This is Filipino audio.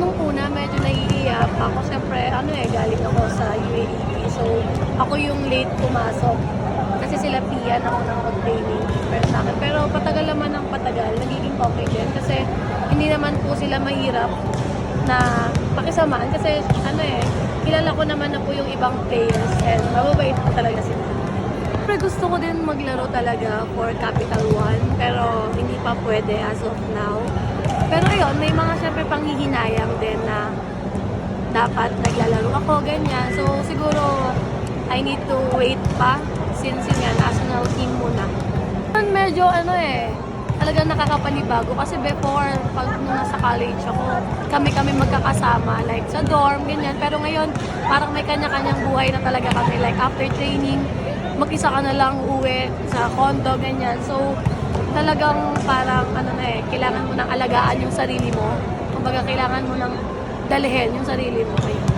nung una, medyo naiiyak ako. Siyempre, galing ako sa UAE. So, ako yung late pumasok. Kasi sila Pia na unang mag-training pero sa akin. Pero patagal naman ng patagal, nagiging okay din. Kasi hindi naman po sila mahirap na pakisamaan. Kasi kilala ko naman na po yung ibang players and mababait po talaga sila. Siyempre gusto ko din maglaro talaga for Capital One pero hindi pa pwede as of now. Pero ayun, may mga siyempre panghihinayang din na dapat naglalaro ako, ganyan. So siguro I need to wait pa since yun nga, national team muna. Medyo talagang nakakapanibago kasi before, pag nung nasa college ako, kami magkakasama, like sa dorm, ganyan. Pero ngayon, parang may kanya-kanyang buhay na talaga kami. Like after training, mag-isa ka na lang uwi sa condo, ganyan. So, talagang parang, kailangan mo nang alagaan yung sarili mo. Kumbaga, kailangan mo nang dalhin yung sarili mo. Ayun.